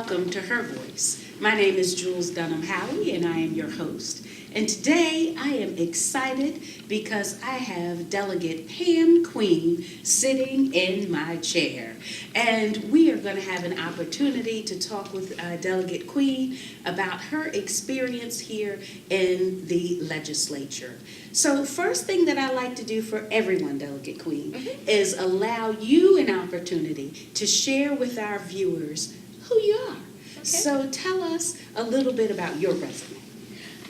welcome to Her Voice. My name is Jules Dunham Howie, and I am your host. And today I am excited because I have Delegate Pam Queen sitting in my chair. And we are going to have an opportunity to talk with Delegate Queen about her experience here in the legislature. So first thing that I like to do for everyone, Delegate Queen, is allow you an opportunity to share with our viewers who you are. Okay. So tell us a little bit about your resume.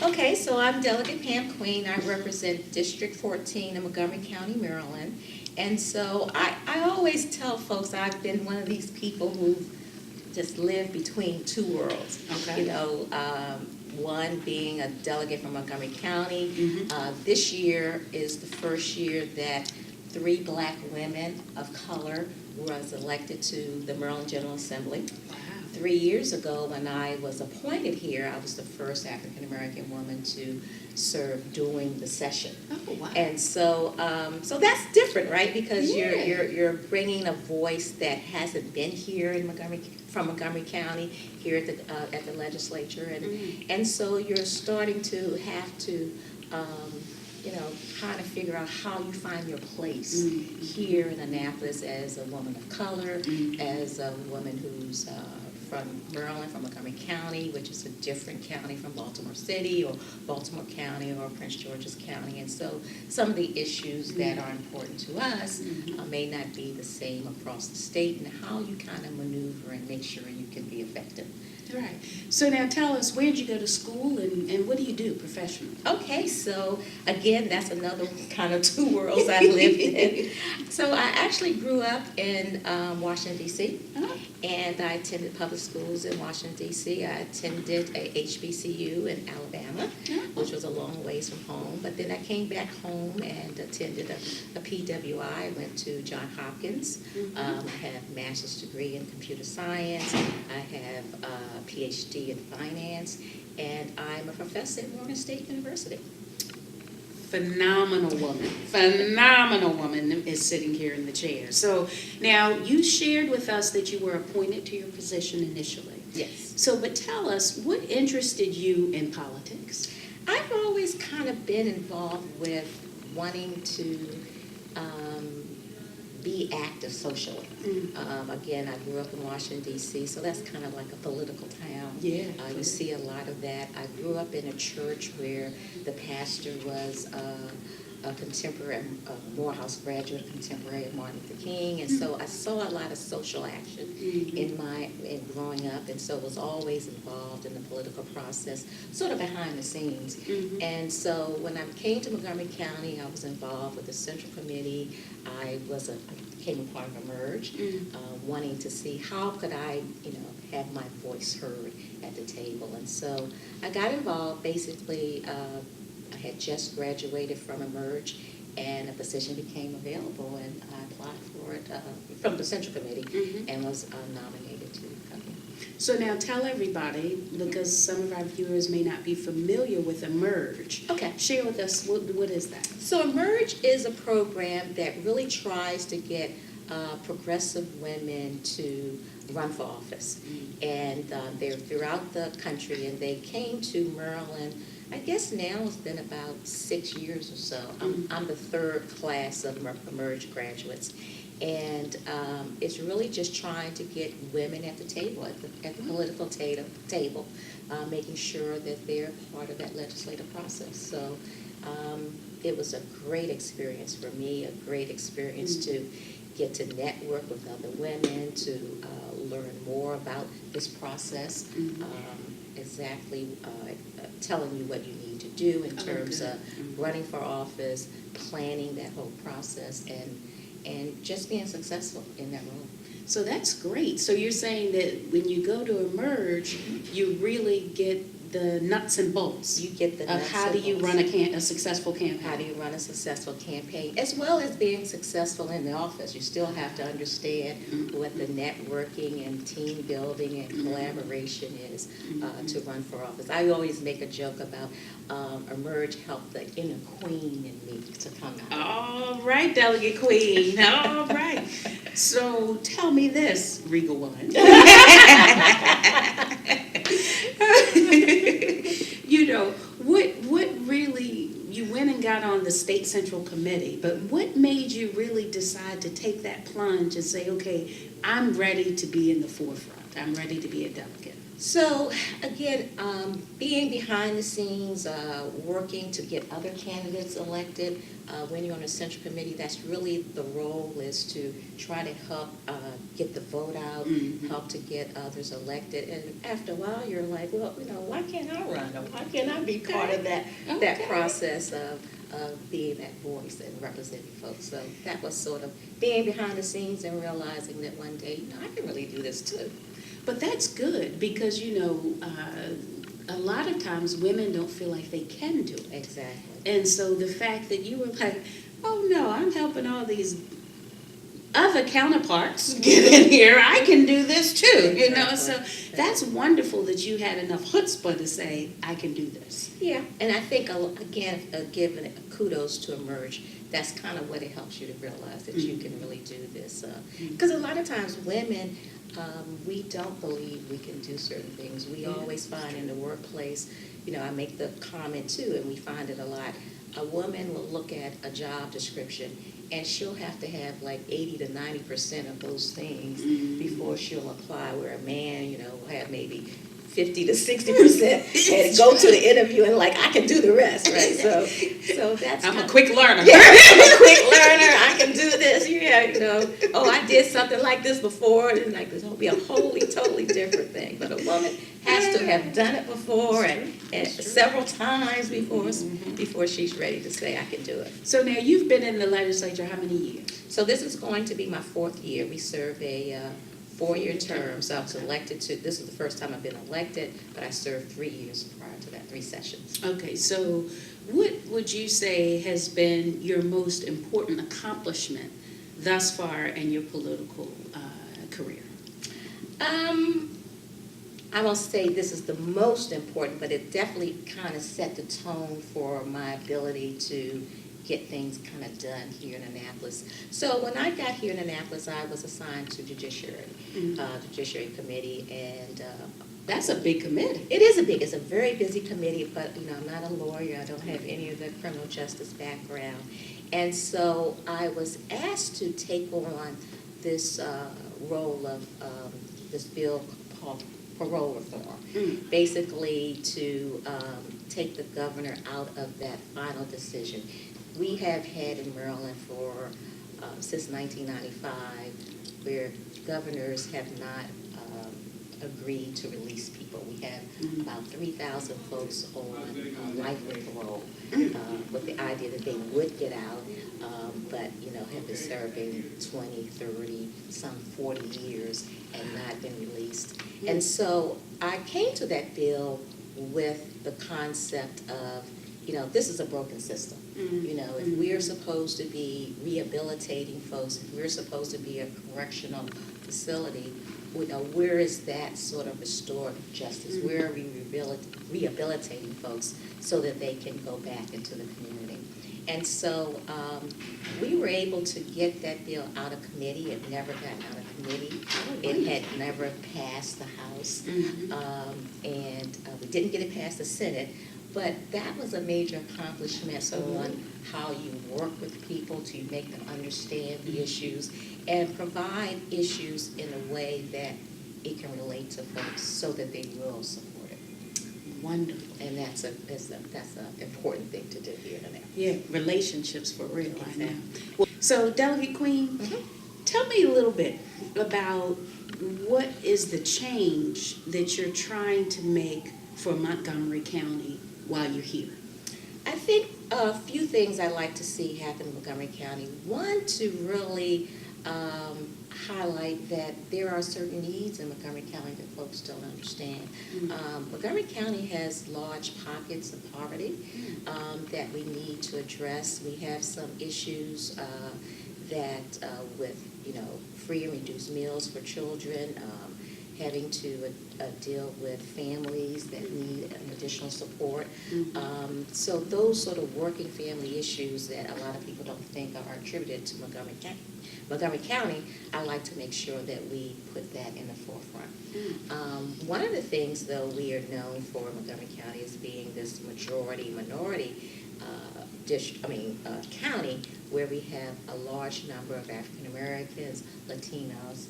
Okay, so I'm Delegate Pam Queen. I represent District 14 in Montgomery County, Maryland. And so I always tell folks I've been one of these people who've just lived between two worlds. Okay. You know, one being a delegate from Montgomery County. Mm-hmm. This year is the first year that 3 black women of color was elected to the Maryland General Assembly. Wow. 3 years ago, when I was appointed here, I was the first African-American woman to serve during the session. Oh, wow. And so, so that's different, right? Because Yeah. you're bringing a voice that hasn't been here in from Montgomery County here at the legislature, and so you're starting to have to. Kind of figure out how you find your place here in Annapolis as a woman of color, as a woman who's from Maryland, from Montgomery County, which is a different county from Baltimore City or Baltimore County or Prince George's County. And so some of the issues that are important to us may not be the same across the state, and how you kind of maneuver and make sure you can be effective. Right. So now tell us, where did you go to school and what do you do professionally? Okay, so again, that's another kind of two worlds I lived in. So I actually grew up in Washington, D.C., and I attended public schools in Washington, D.C. I attended a HBCU in Alabama, which was a long ways from home, but then I came back home and attended a PWI. I went to Johns Hopkins. I have a master's degree in computer science. I have a PhD in finance, and I'm a professor at Morgan State University. Phenomenal woman is sitting here in the chair. So now you shared with us that you were appointed to your position initially. Yes. So, but tell us, what interested you in politics? I've always kind of been involved with wanting to be active socially. Again, I grew up in Washington, D.C., so that's kind of like a political town. Yeah. You see a lot of that. I grew up in a church where the pastor was a contemporary, Morehouse graduate, contemporary of Martin Luther King, and so I saw a lot of social action in growing up, and so was always involved in the political process, sort of behind the scenes. And so when I came to Montgomery County, I was involved with the Central Committee. I became a part of Emerge, wanting to see how could I, have my voice heard at the table, and so I got involved. Basically, I had just graduated from Emerge, and a position became available, and I applied for it from the Central Committee and was nominated to come in. So now tell everybody, because some of our viewers may not be familiar with Emerge. Okay. Share with us, what is that? So Emerge is a program that really tries to get progressive women to run for office. And they're throughout the country, and they came to Maryland. I guess now it's been about 6 years or so. I'm the third class of Emerge graduates. And it's really just trying to get women at the table, at the political table, making sure that they're part of that legislative process. So it was a great experience for me, a great experience to get to network with other women, to learn more about this process, exactly telling you what you need to do in terms of running for office, planning that whole process, and just being successful in that role. So that's great. So you're saying that when you go to Emerge, you really get the nuts and bolts. You get the nuts of how do you run a successful campaign. How do you run a successful campaign, as well as being successful in the office. You still have to understand what the networking and team building and collaboration is to run for office. I always make a joke about Emerge helped the inner queen in me to come out. All right, Delegate Queen. All right. So tell me this, Regal Woman. State Central Committee, but what made you really decide to take that plunge and say, okay, I'm ready to be in the forefront, I'm ready to be a delegate? So again, being behind the scenes, working to get other candidates elected, when you're on a central committee, that's really the role, is to try to help get the vote out, help to get others elected. And after a while, you're like, well, why can't I run? Or why can't I be part of that process of being that voice and representing folks? So that was sort of being behind the scenes and realizing that one day, I can really do this too. But that's good because, a lot of times women don't feel like they can do it. Exactly. And so the fact that you were like, oh no, I'm helping all these other counterparts get in here, I can do this too, Exactly. So that's wonderful that you had enough chutzpah to say, I can do this. Yeah, and I think, again, giving kudos to Emerge, that's kind of what it helps you to realize that you can really do this. Because a lot of times women, we don't believe we can do certain things. We always find in the workplace, I make the comment too, and we find it a lot, a woman will look at a job description and she'll have to have like 80 to 90% of those things before she'll apply, where a man, will have maybe 50 to 60% and go to the interview and like, I can do the rest, right? So that's I'm a quick learner. Yeah, I'm a quick learner. I can do this. Yeah, oh, I did something like this before, and like this will be a totally different thing. But a woman has to have done it before and several times before she's ready to say I can do it. So now you've been in the legislature how many years? So this is going to be my 4th year. We serve a 4-year term. So I was elected to. This is the first time I've been elected, but I served 3 years prior to that, 3 sessions. Okay, so what would you say has been your most important accomplishment thus far in your political career? I won't say this is the most important, but it definitely kind of set the tone for my ability to get things kind of done here in Annapolis. So when I got here in Annapolis, I was assigned to Judiciary, Judiciary Committee, and That's a big committee. it's a very busy committee, but I'm not a lawyer, I don't have any of the criminal justice background. And so I was asked to take on this role of this bill called parole reform, basically to take the governor out of that final decision. We have had in Maryland for since 1995 where governors have not agreed to release people. We have about 3,000 folks on life with parole with the idea that they would get out, but have been serving 20, 30, some 40 years and not been released. And so I came to that bill with the concept of, this is a broken system. If we're supposed to be rehabilitating folks, if we're supposed to be a correctional facility, where is that sort of restorative justice? Where are we rehabilitating folks so that they can go back into the community? And so we were able to get that bill out of committee. It never got out of committee. It had never passed the House. And we didn't get it past the Senate. But that was a major accomplishment on how you work with people to make them understand the issues and provide issues in a way that it can relate to folks so that they will support it. Wonderful. And that's an important thing to do here in Annapolis. Yeah, relationships for real, I know. Well, so, Delegate Queen, tell me a little bit about what is the change that you're trying to make for Montgomery County while you're here? I think a few things I'd like to see happen in Montgomery County. One, to really highlight that there are certain needs in Montgomery County that folks don't understand. Montgomery County has large pockets of poverty that we need to address. We have some issues that with free and reduced meals for children, having to deal with families that need additional support. So those sort of working family issues that a lot of people don't think are attributed to Montgomery County. Montgomery County, I like to make sure that we put that in the forefront. One of the things, though, we are known for Montgomery County as being this majority-minority, county where we have a large number of African Americans, Latinos,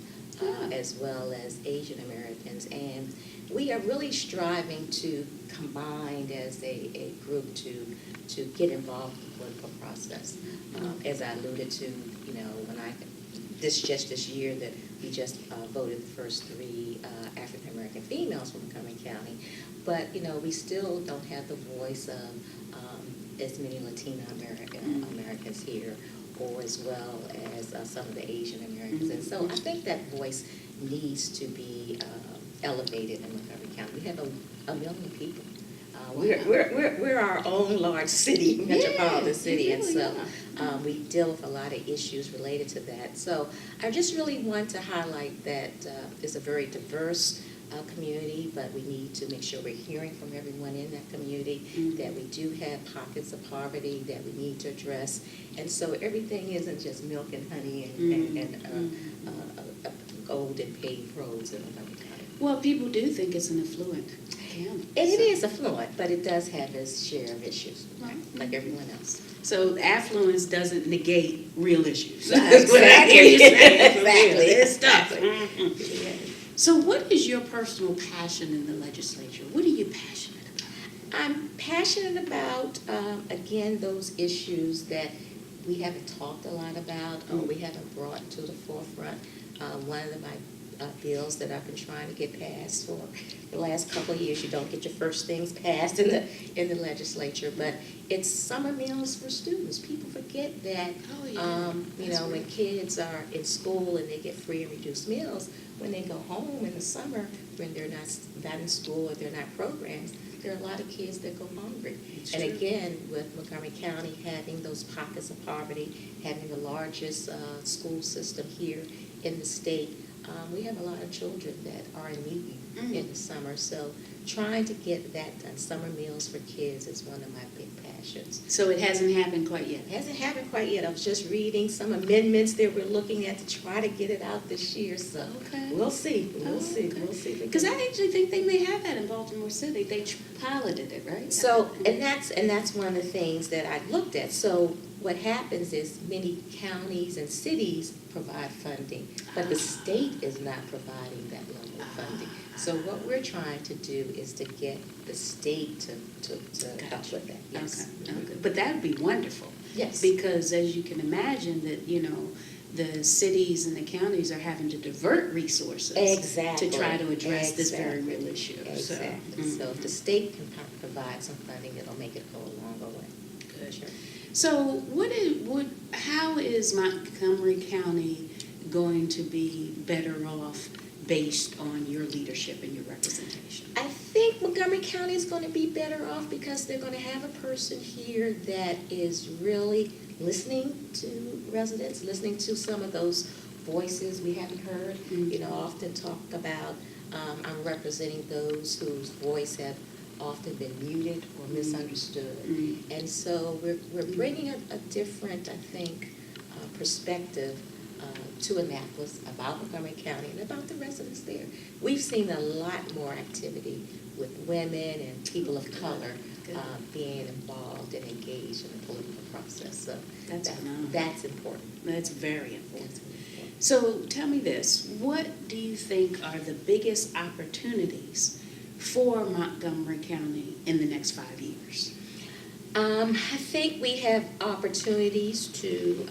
as well as Asian Americans, and we are really striving to combine as a group to get involved in the political process. As I alluded to, when this year that we just voted the first 3 African American females from Montgomery County, but we still don't have the voice of as many Latino Americans here, or as well as some of the Asian Americans. And so I think that voice needs to be elevated in Montgomery County. We have a million people. We're our own large city, metropolitan city, and so we deal with a lot of issues related to that. So I just really want to highlight that it's a very diverse community, but we need to make sure we're hearing from everyone in that community, that we do have pockets of poverty that we need to address. And so everything isn't just milk and honey and gold and paved roads in Montgomery County. Well, people do think it's an affluent county. And it is affluent, but it does have its share of issues, like everyone else. So affluence doesn't negate real issues. That's what I hear you saying. Exactly. It's tough. Yeah. So what is your personal passion in the legislature? What are you passionate about? I'm passionate about, again, those issues that we haven't talked a lot about, or we haven't brought to the forefront. One of my bills that I've been trying to get passed for the last couple of years. You don't get your first things passed in the legislature, but it's summer meals for students. People forget that, when kids are in school and they get free and reduced meals, when they go home in the summer, when they're not in school or they're not programs, there are a lot of kids that go hungry. And again, with Montgomery County having those pockets of poverty, having the largest school system here in the state, we have a lot of children that are in need in the summer. So trying to get that done, summer meals for kids, is one of my big passions. So it hasn't happened quite yet? It hasn't happened quite yet. I was just reading some amendments that we're looking at to try to get it out this year. So we'll see. We'll see. Because I actually think they may have that in Baltimore City. They piloted it, right? So, and that's one of the things that I looked at. So what happens is many counties and cities provide funding, but the state is not providing that level of funding. So what we're trying to do is to get the state to help with that. Yes. Okay. But that would be wonderful. Yes. Because as you can imagine that, the cities and the counties are having to divert resources to try to address this very real issue. Exactly. So if the state can provide some funding, it'll make it go a longer way. Good. Sure. So how is Montgomery County going to be better off based on your leadership and your representation? I think Montgomery County is going to be better off because they're going to have a person here that is really listening to residents, listening to some of those voices we haven't heard. Often talk about I'm representing those whose voice have often been muted or misunderstood. And so we're bringing a different, I think, perspective to Annapolis about Montgomery County and about the residents there. We've seen a lot more activity with women and people of color being involved and engaged in the political process. So that's important. That's very important. So tell me this, what do you think are the biggest opportunities for Montgomery County in the next 5 years? I think we have opportunities to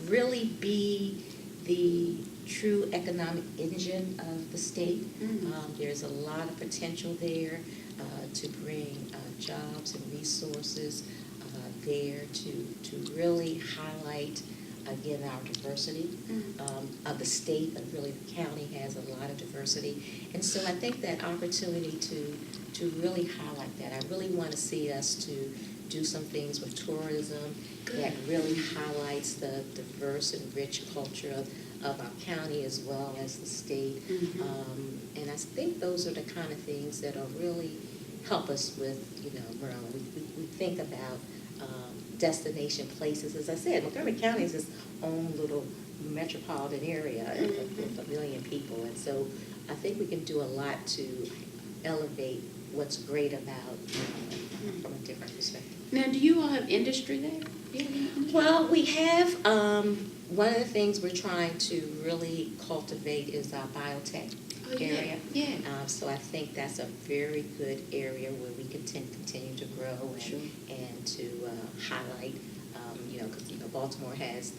really be the true economic engine of the state. There's a lot of potential there to bring jobs and resources there to really highlight, again, our diversity of the state, but really the county has a lot of diversity. And so I think that opportunity to really highlight that. I really want to see us to do some things with tourism that really highlights the diverse and rich culture of our county as well as the state. And I think those are the kind of things that will really help us with, Maryland. We think about destination places. As I said, Montgomery County is its own little metropolitan area with 1 million people. And so I think we can do a lot to elevate what's great about from a different perspective. Now, do you all have industry there? Yeah. Well, we have, one of the things we're trying to really cultivate is our biotech Oh, yeah. area. Yeah. So I think that's a very good area where we can continue to grow and, Sure. and to highlight, because, Baltimore has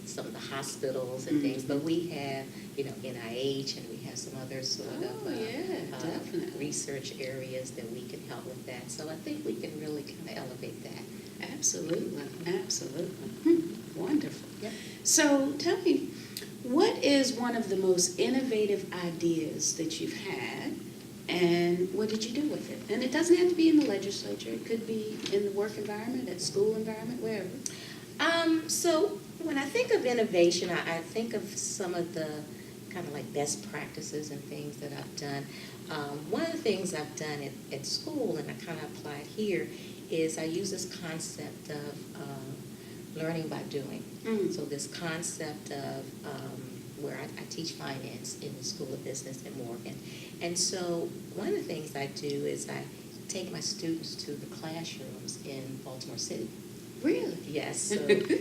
some of the hospitals and things, but we have, NIH, and we have some other sort of definitely. research areas that we can help with that. So I think we can really kind of elevate that. Absolutely. Absolutely. Wonderful. Yep. So tell me, what is one of the most innovative ideas that you've had, and what did you do with it? And it doesn't have to be in the legislature. It could be in the work environment, at school environment, wherever. So when I think of innovation, I think of some of the kind of like best practices and things that I've done. One of the things I've done at school, and I kind of applied here, is I use this concept of learning by doing. So this concept of where I teach finance in the School of Business in Morgan. And so one of the things I do is I take my students to the classrooms in Baltimore City. Really? Yes.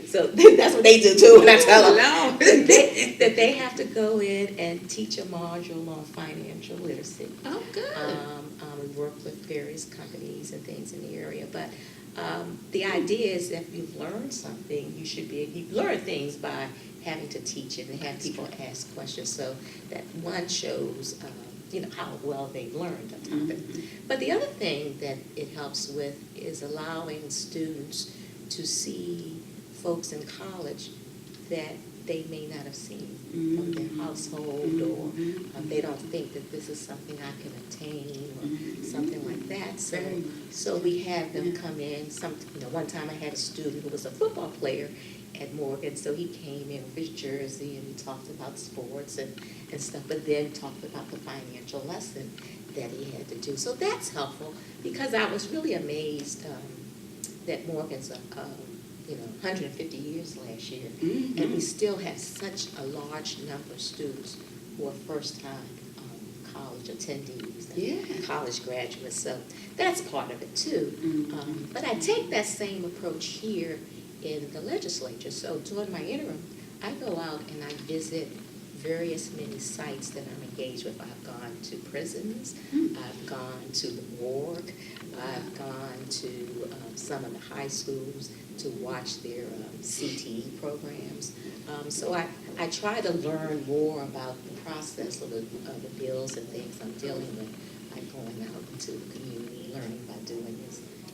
So that's what they do too. When I tell them No. that they have to go in and teach a module on financial literacy. Oh, good. We work with various companies and things in the area, but the idea is that if you've learned something, you learn things by having to teach it and have people ask questions. So that one shows how well they've learned the topic. But the other thing that it helps with is allowing students to see folks in college that they may not have seen from their household, or they don't think that this is something I can attain, or something like that. So we have them come in. One time I had a student who was a football player at Morgan, so he came in with his jersey and we talked about sports and stuff, but then talked about the financial lesson that he had to do. So that's helpful, because I was really amazed that Morgan's 150 years last year, and we still have such a large number of students who are first-time college attendees and college graduates. So that's part of it too. But I take that same approach here in the legislature. So during my interim, I go out and I visit many sites that I'm engaged with. I've gone to prisons, I've gone to the morgue, I've gone to some of the high schools to watch their CTE programs. So I try to learn more about the process of the bills and things I'm dealing with by going out into the community. Learning by doing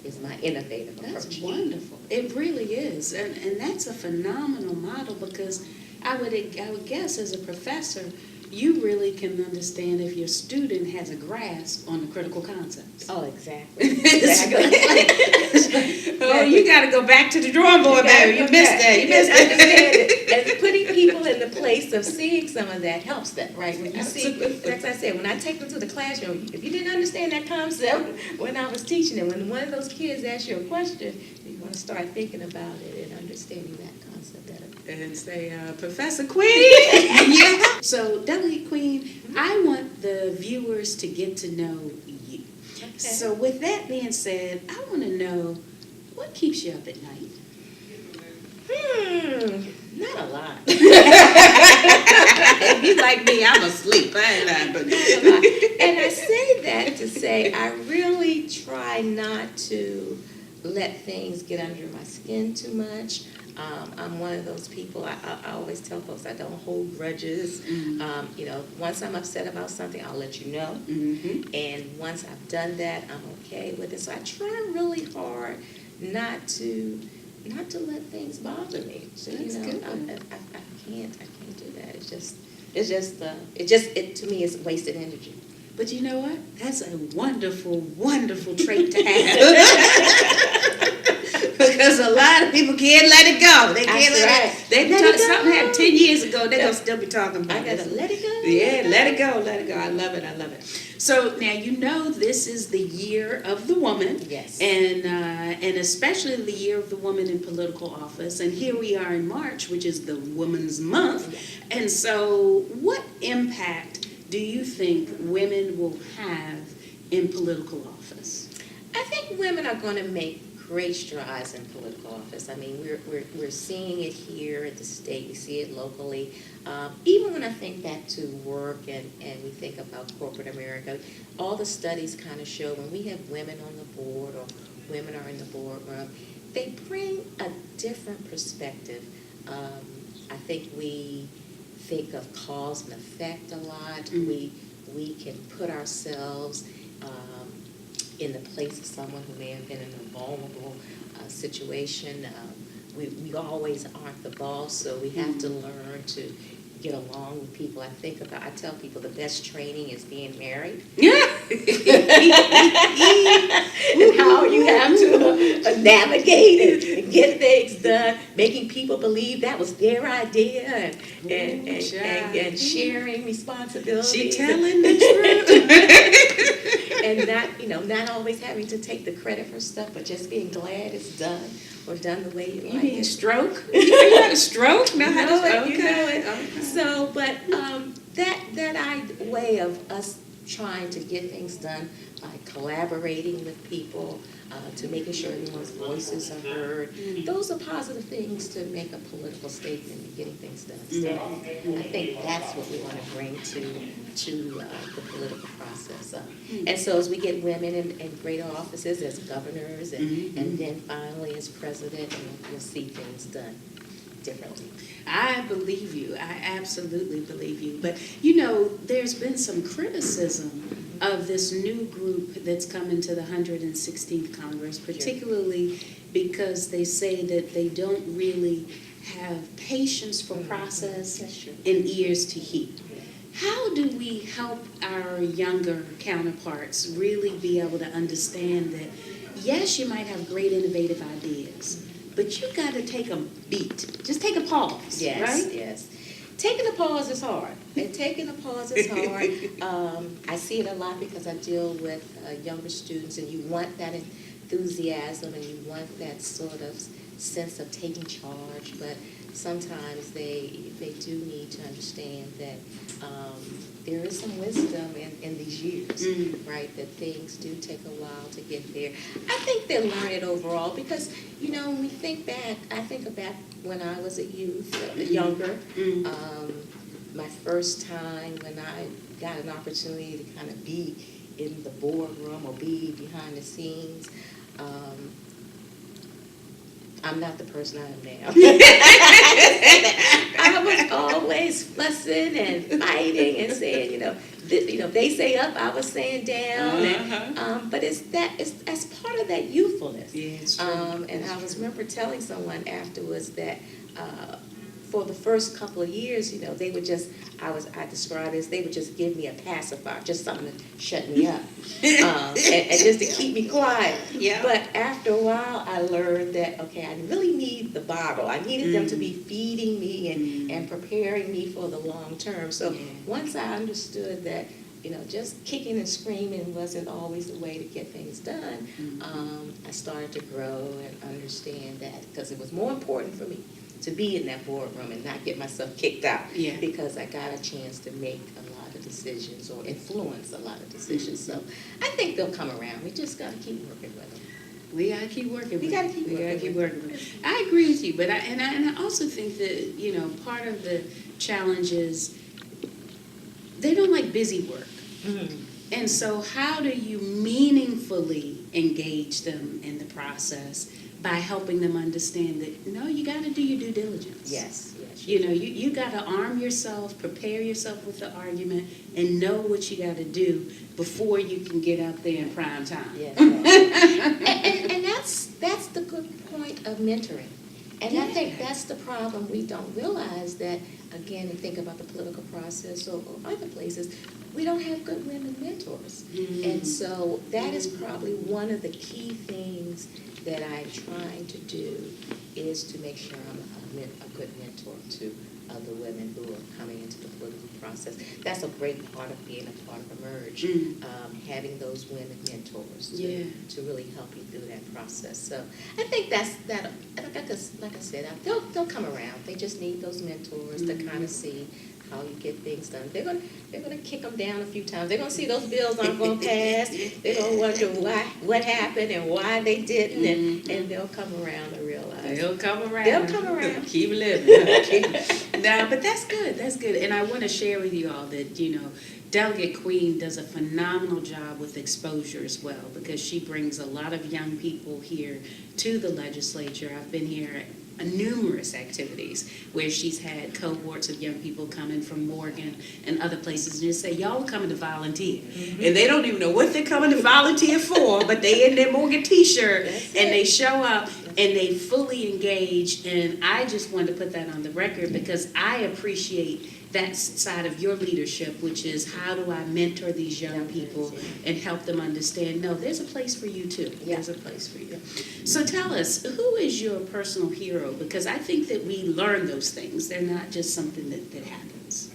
is my innovative approach. That's wonderful. It really is. And that's a phenomenal model, because I would guess as a professor, you really can understand if your student has a grasp on the critical concepts. Oh, exactly. Oh, you got to go back to the drawing board, baby. You missed that. You missed it. And putting people in the place of seeing some of that helps them, right? When you see, like I said, when I take them to the classroom, if you didn't understand that concept when I was teaching it, when one of those kids asks you a question, you want to start thinking about it and understanding that concept better. And say, Professor Queen. Yeah. So, Delegate Queen, I want the viewers to get to know you. Okay. So, with that being said, I want to know, what keeps you up at night? Not a lot. If you like me, I'm asleep. I ain't lying, but and I say that to say I really try not to let things get under my skin too much. I'm one of those people, I always tell folks I don't hold grudges. Once I'm upset about something, I'll let you know. And once I've done that, I'm okay with it. So I try really hard not to let things bother me. So, That's good. I can't do that. It to me is wasted energy. But you know what? That's a wonderful, wonderful trait to have. Because a lot of people can't let it go. They can't let it. They Let it go. Something happened 10 years ago. They're gonna still be talking about I it. gotta let it go. Yeah, let it go, let it go. I love it, I love it. So now this is the year of the woman. Yes. And especially the year of the woman in political office. And here we are in March, which is the Women's Month. Yeah. And so what impact do you think women will have in political office? I think women are going to make great strides in political office. I mean, we're seeing it here at the state. We see it locally. Even when I think back to work and we think about corporate America, all the studies kind of show when we have women on the board or women are in the boardroom, they bring a different perspective. I think we think of cause and effect a lot. Mm-hmm. We can put ourselves in the place of someone who may have been in a vulnerable situation. We always aren't the boss, so we have to learn to get along with people. I tell people the best training is being married. Yeah. And how you have to navigate and get things done, making people believe that was their idea, and sharing responsibilities. She telling the truth. And not always having to take the credit for stuff, but just being glad it's done or done the way you like it. You mean stroke? You had a stroke? No, You know it. Okay. So, but that way of us trying to get things done by collaborating with people, to making sure everyone's voices are heard. Those are positive things to make a political statement and getting things done. So I think that's what we want to bring to the political process. And so as we get women in greater offices as governors and then finally as president, you'll see things done differently. I believe you. I absolutely believe you. But, there's been some criticism of this new group that's coming to the 116th Congress, particularly because they say that they don't really have patience for process and ears to hear. How do we help our younger counterparts really be able to understand that, yes, you might have great innovative ideas, but you got to take a beat. Just take a pause, Yes, right? yes. Taking a pause is hard. And taking a pause is hard. I see it a lot because I deal with younger students, and you want that enthusiasm and you want that sort of sense of taking charge, but sometimes they do need to understand that there is some wisdom in these years, right? That things do take a while to get there. I think they'll learn it overall because, when we think back, I think back when I was a youth, younger, my first time when I got an opportunity to kind of be in the boardroom or be behind the scenes. I'm not the person I am now. I was always fussing and fighting and saying, they say up, I was saying down. But it's as part of that youthfulness. Yeah, it's true. And I remember telling someone afterwards that for the first couple of years, they would just, I described it as they would just give me a pacifier, just something to shut me up, and just to keep me quiet. Yeah. But after a while, I learned that, okay, I really need the bottle. I needed them to be feeding me and preparing me for the long term. So once I understood that, just kicking and screaming wasn't always the way to get things done, I started to grow and understand that because it was more important for me to be in that boardroom and not get myself kicked out because I got a chance to make a lot of decisions or influence a lot of decisions. So I think they'll come around. We just got to keep working with them. We got to keep working with it. We got to keep working with it. I agree with you, but I also think that, part of the challenge is they don't like busy work. And so how do you meaningfully engage them in the process by helping them understand that, you got to do your due diligence. Yes. You got to arm yourself, prepare yourself with the argument, and know what you got to do before you can get out there in prime time. Yes. and that's the good point of mentoring. And I think that's the problem. We don't realize that, again, and think about the political process or other places, we don't have good women mentors. And so that is probably one of the key things that I'm trying to do is to make sure I'm a good mentor to other women who are coming into the political process. That's a great part of being a part of Emerge, having those women mentors to really help you through that process. So I think that's that. Like I said, they'll come around. They just need those mentors to kind of see how you get things done. They're gonna kick them down a few times. They're gonna see those bills aren't gonna pass. They're gonna wonder what happened and why they didn't, and they'll come around and realize. They'll come around. They'll come around. Keep living. No, but that's good. That's good. And I want to share with you all that, Delegate Queen does a phenomenal job with exposure as well, because she brings a lot of young people here to the legislature. I've been here at numerous activities where she's had cohorts of young people coming from Morgan and other places and just say, y'all are coming to volunteer. And they don't even know what they're coming to volunteer for, but they in their Morgan t-shirt and they show up and they fully engage. And I just wanted to put that on the record because I appreciate that side of your leadership, which is how do I mentor these young people and help them understand, no, there's a place for you too. There's a place for you. So tell us, who is your personal hero? Because I think that we learn those things. They're not just something that happens.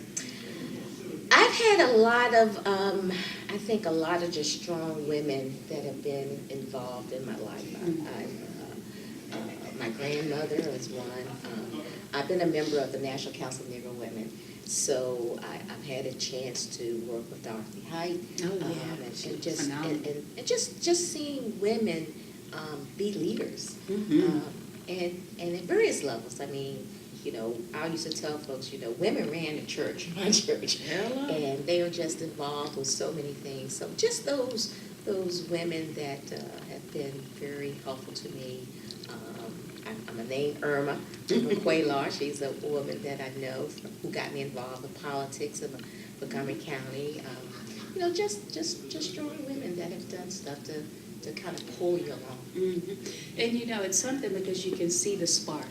I've had a lot of, I think a lot of just strong women that have been involved in my life. My grandmother is one. I've been a member of the National Council of Negro Women. So I've had a chance to work with Dorothy Height, and just seeing women be leaders, and at various levels. I mean, I used to tell folks, women ran the church, my church, and they are just involved with so many things. So just those women that have been very helpful to me. I'm going to name Irma from Quaylar. She's a woman that I know who got me involved in politics in Montgomery County. Just strong women that have done stuff to kind of pull you along. And it's something because you can see the spark.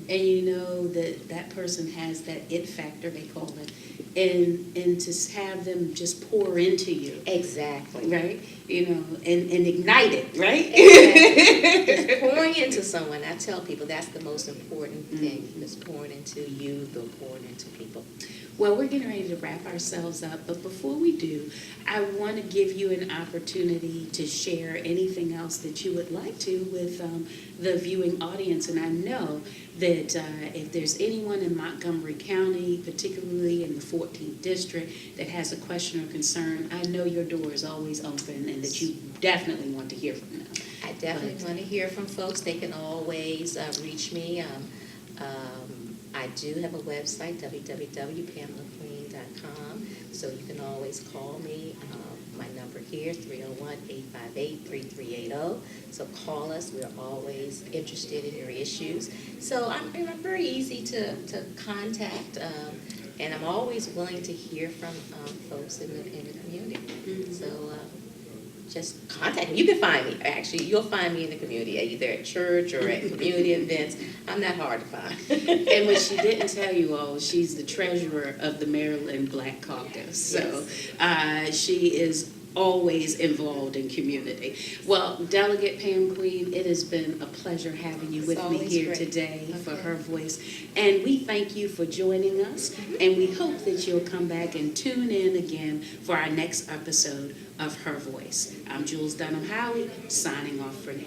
And you know that person has that it factor, they call it. And to have them just pour into you. Exactly. Right? And ignite it, right? Exactly. Just pouring into someone. I tell people that's the most important thing. Just pouring into youth or pouring into people. Well, we're getting ready to wrap ourselves up, but before we do, I want to give you an opportunity to share anything else that you would like to with the viewing audience. And I know that if there's anyone in Montgomery County, particularly in the 14th District, that has a question or concern, I know your door is always open and that you definitely want to hear from them. I definitely want to hear from folks. They can always reach me. I do have a website, www.pamqueen.com, so you can always call me. My number here, 301-858-3380. So call us. We're always interested in your issues. So I'm very easy to contact, and I'm always willing to hear from folks in the community. So just contact me. You can find me. Actually, you'll find me in the community, either at church or at community events. I'm not hard to find. And what she didn't tell you all, she's the treasurer of the Maryland Black Caucus. So she is always involved in community. Well, Delegate Pam Queen, it has been a pleasure having you with me here today for Her Voice. And we thank you for joining us, and we hope that you'll come back and tune in again for our next episode of Her Voice. I'm Jules Dunham Howie, signing off for now.